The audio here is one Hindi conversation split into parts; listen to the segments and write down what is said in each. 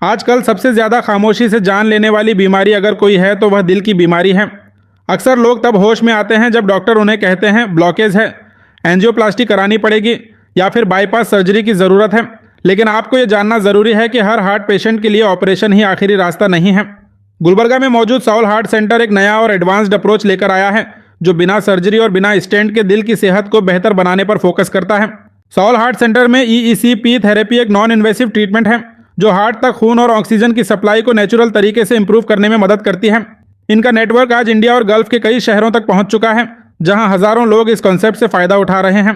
आजकल सबसे ज़्यादा खामोशी से जान लेने वाली बीमारी अगर कोई है तो वह दिल की बीमारी है। अक्सर लोग तब होश में आते हैं जब डॉक्टर उन्हें कहते हैं ब्लॉकेज है, एंजियोप्लास्टी करानी पड़ेगी या फिर बाईपास सर्जरी की ज़रूरत है। लेकिन आपको ये जानना ज़रूरी है कि हर हार्ट पेशेंट के लिए ऑपरेशन ही आखिरी रास्ता नहीं है। गुलबर्गा में मौजूद साउल हार्ट सेंटर एक नया और एडवांस्ड अप्रोच लेकर आया है जो बिना सर्जरी और बिना स्टेंट के दिल की सेहत को बेहतर बनाने पर फोकस करता है। साउल हार्ट सेंटर में EECP थेरेपी एक नॉन इन्वेसिव ट्रीटमेंट है जो हार्ट तक खून और ऑक्सीजन की सप्लाई को नेचुरल तरीके से इंप्रूव करने में मदद करती है। इनका नेटवर्क आज इंडिया और गल्फ के कई शहरों तक पहुंच चुका है जहां हजारों लोग इस कॉन्सेप्ट से फायदा उठा रहे हैं।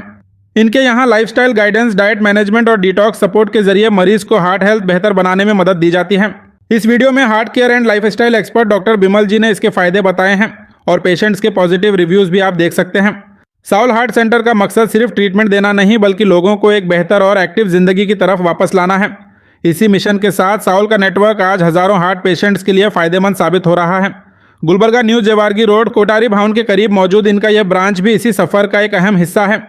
इनके यहाँ लाइफस्टाइल गाइडेंस, डाइट मैनेजमेंट और डिटॉक्स सपोर्ट के जरिए मरीज को हार्ट हेल्थ बेहतर बनाने में मदद दी जाती है। इस वीडियो में heart care and lifestyle expert doctor Bimal ji ने इसके फायदे बताए हैं और पेशेंट्स के पॉजिटिव रिव्यूज भी आप देख सकते हैं। साउल हार्ट सेंटर का मकसद सिर्फ ट्रीटमेंट देना नहीं बल्कि लोगों को एक बेहतर और एक्टिव जिंदगी की तरफ वापस लाना है। इसी मिशन के साथ साउल का नेटवर्क आज हजारों हार्ट पेशेंट्स के लिए फायदेमंद साबित हो रहा है। गुलबर्गा न्यू जेवारगी रोड कोटारी भवन के करीब मौजूद इनका यह ब्रांच भी इसी सफर का एक अहम हिस्सा है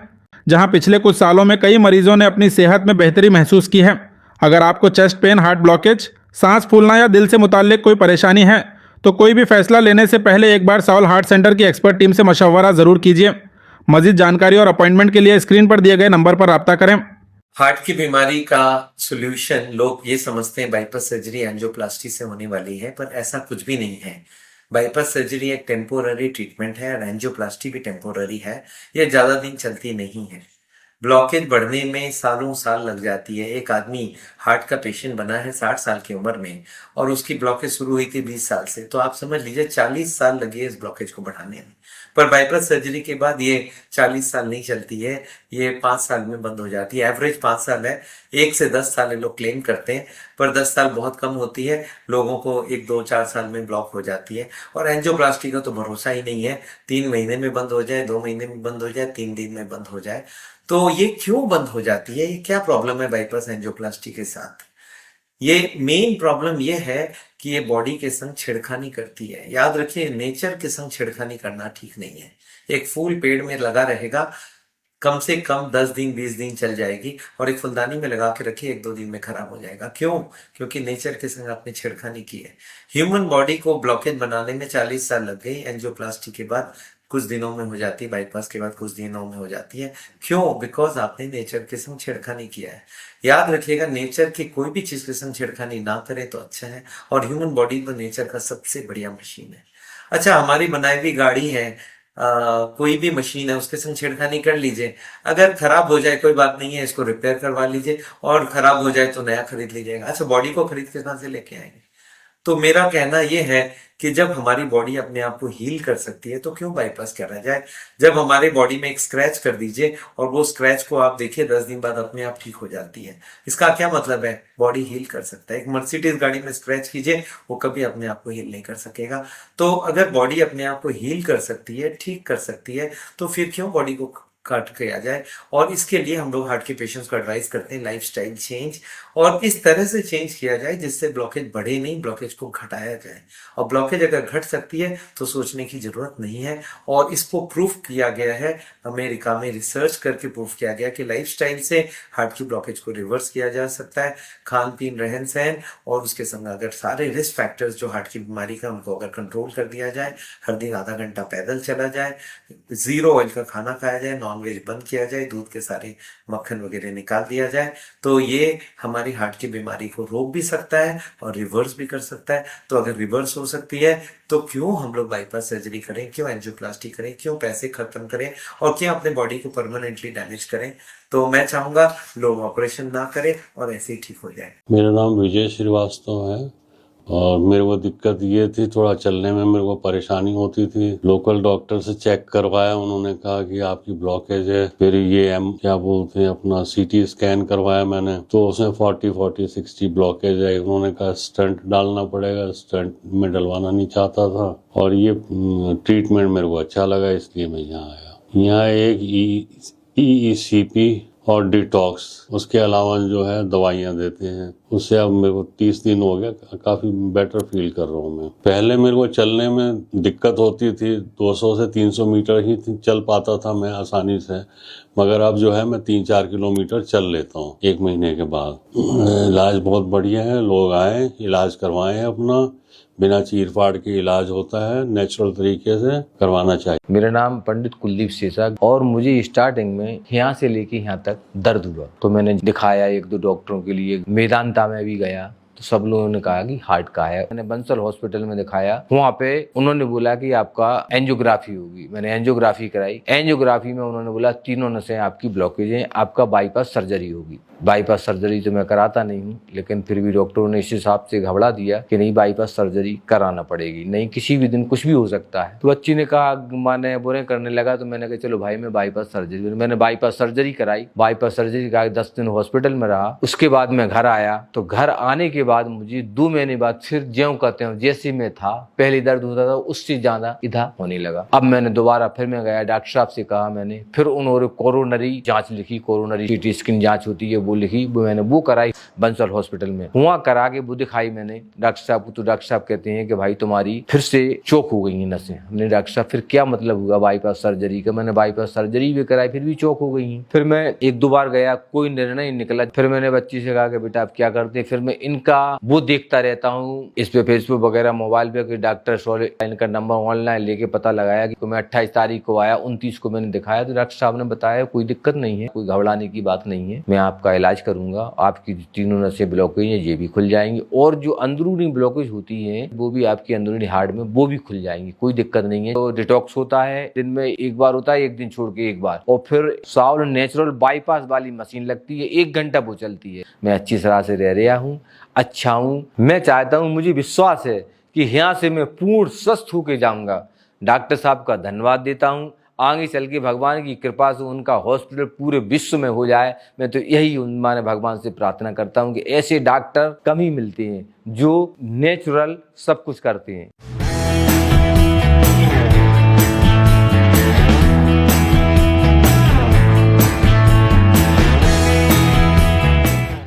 जहां पिछले कुछ सालों में कई मरीजों ने अपनी सेहत में बेहतरी महसूस की है। अगर आपको चेस्ट पेन, हार्ट ब्लॉकेज, सांस फूलना या दिल से मुताल्लिक कोई परेशानी है तो कोई भी फैसला लेने से पहले एक बार साउल हार्ट सेंटर की एक्सपर्ट टीम से मशवरा जरूर कीजिए। मजीद जानकारी और अपॉइंटमेंट के लिए स्क्रीन पर दिए गए नंबर पर रब्ता करें। हार्ट की बीमारी का सॉल्यूशन लोग ये समझते हैं बाईपास सर्जरी एंजियोप्लास्टी से होने वाली है, पर ऐसा कुछ भी नहीं है। बाईपास सर्जरी एक टेम्पोररी ट्रीटमेंट है और एंजियोप्लास्टी भी टेम्पोररी है। ये ज्यादा दिन चलती नहीं है। ब्लॉकेज बढ़ने में सालों साल लग जाती है। एक आदमी हार्ट का पेशेंट बना है 60 साल की उम्र में और उसकी ब्लॉकेज शुरू हुई थी 20 साल से, तो आप समझ लीजिए 40 साल लगे इस ब्लॉकेज को बढ़ाने में। पर बाईपास सर्जरी के बाद ये 40 साल नहीं चलती है, ये 5 साल में बंद हो जाती है। एवरेज 5 साल है, 1 से 10 साल लोग क्लेम करते हैं, पर 10 साल बहुत कम होती है। लोगों को 1, 2, 4 साल में ब्लॉक हो जाती है। और एंजियोप्लास्टी का तो भरोसा ही नहीं है, 3 महीने में बंद हो जाए, 2 महीने में बंद हो जाए, 3 दिन में बंद हो जाए। तो ये क्यों बंद हो जाती है? ये क्या प्रॉब्लम है बाईपास एंजियोप्लास्टी के साथ? ये मेन प्रॉब्लम ये है कि ये बॉडी के संग छेड़खानी करती है। याद रखिए, नेचर के संग छेड़खानी करना ठीक नहीं है। एक फूल पेड़ में लगा रहेगा, कम से कम 10 दिन 20 दिन चल जाएगी, और एक फुलदानी में लगा के रखिए 1-2 दिन में खराब हो जाएगा। क्यों? क्योंकि नेचर के संग आपने छेड़खानी की है। ह्यूमन बॉडी को ब्लॉकेज बनाने में 40 साल लग गई, एंजियोप्लास्टी के बाद कुछ दिनों में हो जाती है, बाईपास के बाद कुछ दिनों में हो जाती है। क्यों? बिकॉज आपने नेचर के संग छेड़खानी किया है। याद रखिएगा, नेचर की कोई भी चीज के संग छेड़खानी ना करे तो अच्छा है, और ह्यूमन बॉडी तो नेचर का सबसे बढ़िया मशीन है। अच्छा, हमारी बनाई हुई गाड़ी है, कोई भी मशीन है, उसके संग छेड़खानी कर लीजिए। अगर खराब हो जाए कोई बात नहीं है, इसको रिपेयर करवा लीजिए, और खराब हो जाए तो नया खरीद लीजिएगा। अच्छा, बॉडी को खरीद के कहां से लेके आएंगे? तो मेरा कहना यह है कि जब हमारी बॉडी अपने आप को हील कर सकती है तो क्यों बाईपास करा जाए। जब हमारे बॉडी में एक स्क्रैच कर दीजिए और वो स्क्रैच को आप देखिए 10 दिन बाद अपने आप ठीक हो जाती है। इसका क्या मतलब है? बॉडी हील कर सकता है। एक मर्सिडीज गाड़ी में स्क्रैच कीजिए, वो कभी अपने आप को हील नहीं कर सकेगा। तो अगर बॉडी अपने आप को हील कर सकती है, ठीक कर सकती है, तो फिर क्यों बॉडी को काट के आ जाए। और इसके लिए हम लोग हार्ट के पेशेंट्स को एडवाइस करते हैं लाइफस्टाइल चेंज, और इस तरह से चेंज किया जाए जिससे ब्लॉकेज बढ़े नहीं, ब्लॉकेज को घटाया जाए। और ब्लॉकेज अगर घट सकती है तो सोचने की जरूरत नहीं है। और इसको प्रूफ किया गया है, अमेरिका में रिसर्च करके प्रूफ किया गया कि लाइफस्टाइल से हार्ट की ब्लॉकेज को रिवर्स किया जा सकता है। खान पीन, रहन सहन और उसके संग अगर सारे रिस्क फैक्टर्स जो हार्ट की बीमारी का, उनको अगर कंट्रोल कर दिया जाए, हर दिन आधा घंटा पैदल चला जाए, 0 ऑयल का खाना खाया जाए, नॉनवेज बंद किया जाए, दूध के सारे मक्खन वगैरह निकाल दिया जाए, तो ये हमारी हार्ट की बीमारी को रोक भी सकता है और रिवर्स भी कर सकता है। तो अगर रिवर्स हो सकती है तो क्यों हम लोग बाईपास सर्जरी करें, क्यों एंजियोप्लास्टी करें, क्यों पैसे खत्म करें और क्यों अपने बॉडी को परमानेंटली डैमेज करें। तो मैं चाहूंगा लोग ऑपरेशन ना करें और ऐसे ही ठीक हो जाए। मेरा नाम विजय श्रीवास्तव है और मेरे को दिक्कत ये थी, थोड़ा चलने में मेरे को परेशानी होती थी। लोकल डॉक्टर से चेक करवाया, उन्होंने कहा कि आपकी ब्लॉकेज है। फिर ये क्या बोलते हैं, अपना CT स्कैन करवाया मैंने, तो उसमें 40-60 ब्लॉकेज है। उन्होंने कहा स्टंट डालना पड़ेगा, स्टंट में डलवाना नहीं चाहता था, और ये ट्रीटमेंट मेरे को अच्छा लगा, इसलिए मैं यहाँ आया। यहाँ एक EECP और डिटॉक्स, उसके अलावा जो है दवाइयाँ देते हैं। उससे अब मेरे को 30 दिन हो गया, काफ़ी बेटर फील कर रहा हूँ मैं। पहले मेरे को चलने में दिक्कत होती थी, 200 से 300 मीटर ही चल पाता था मैं आसानी से, मगर अब जो है मैं 3-4 किलोमीटर चल लेता हूँ 1 महीने के बाद। इलाज बहुत बढ़िया है, लोग आए इलाज करवाएं अपना, बिना चीर फाड़ के इलाज होता है, नेचुरल तरीके से करवाना चाहिए। मेरा नाम पंडित कुलदीप शेषा और मुझे स्टार्टिंग में यहाँ से लेके यहाँ तक दर्द हुआ, तो मैंने दिखाया 1-2 डॉक्टरों के लिए, मेदांता में भी गया तो सब लोगों ने कहा कि हार्ट का है। मैंने बंसल हॉस्पिटल में दिखाया, वहाँ पे उन्होंने बोला कि आपका एंजियोग्राफी होगी। मैंने एंजियोग्राफी कराई, एंजियोग्राफी में उन्होंने बोला 3 नसें आपकी ब्लॉकेज हैं, आपका बाईपास सर्जरी होगी। बाईपास सर्जरी तो मैं कराता नहीं हूँ, लेकिन फिर भी डॉक्टरों ने इस हिसाब से घबरा दिया कि नहीं बाईपास सर्जरी कराना पड़ेगी, नहीं किसी भी दिन कुछ भी हो सकता है। तो बच्ची ने कहा, माने बुरे करने लगा, तो मैंने कहा चलो भाई मैं बाईपास सर्जरी, मैंने बाईपास सर्जरी कराई। बाईपास सर्जरी का 10 दिन हॉस्पिटल में रहा, उसके बाद मैं घर आया। तो घर आने के बाद मुझे 2 महीने बाद फिर ज्यों कहते हैं जैसे मैं था पहले दर्द होता था उससे ज्यादा इधर होने लगा। अब मैंने दोबारा फिर मैं गया, डॉक्टर साहब से कहा मैंने, फिर उन्होंने कोरोनरी जांच लिखी, कोरोनरी सीटी स्कैन जांच होती है वो लिखी, मैंने वो कराई बंसल हॉस्पिटल में। वहाँ करा के वो दिखाई मैंने डॉक्टर साहब को, तो डॉक्टर साहब कहते हैं कि भाई तुम्हारी फिर से चोक हो गई है नसें। हमने डॉक्टर साहब फिर क्या मतलब हुआ बाईपास सर्जरी का? मैंने बाईपास सर्जरी भी कराई फिर भी चोक हो गई है। फिर मैं 1-2 बार गया, कोई निर्णय नहीं निकला। फिर मैंने बच्ची से कहा कि बेटा आप क्या करते हैं? फिर मैं इनका वो देखता रहता हूँ इस पे फेसबुक वगैरह मोबाइल पे कि डॉक्टर सॉरी, इनका नंबर ऑनलाइन लेके पता लगाया कि मैं 28 तारीख को आया, 29 को मैंने दिखाया, तो डॉक्टर साहब ने बताया कोई दिक्कत नहीं है, कोई घबराने की बात नहीं है, मैं आपका इलाज करूंगा, आपकी 3 नसें ब्लॉकेज हैं ये भी खुल जाएंगी, और जो अंदरूनी ब्लॉकेज होती है वो भी आपकी अंदरूनी हार्ट में वो भी खुल जाएंगी, कोई दिक्कत नहीं है। तो डिटॉक्स होता है, दिन में 1 बार होता है, 1 दिन छोड़ के 1 बार, और फिर साउल नेचुरल बाईपास वाली मशीन लगती है, 1 घंटा वो चलती है। मैं अच्छी तरह से रह रहा हूँ, अच्छा हूँ। मैं चाहता हूँ, मुझे विश्वास है कि यहाँ से मैं पूर्ण स्वस्थ होके जाऊँगा। डॉक्टर साहब का धन्यवाद देता हूँ। आगे चल के भगवान की कृपा से उनका हॉस्पिटल पूरे विश्व में हो जाए, मैं तो यही माने भगवान से प्रार्थना करता हूँ कि ऐसे डॉक्टर कम ही मिलते हैं जो नेचुरल सब कुछ करते हैं।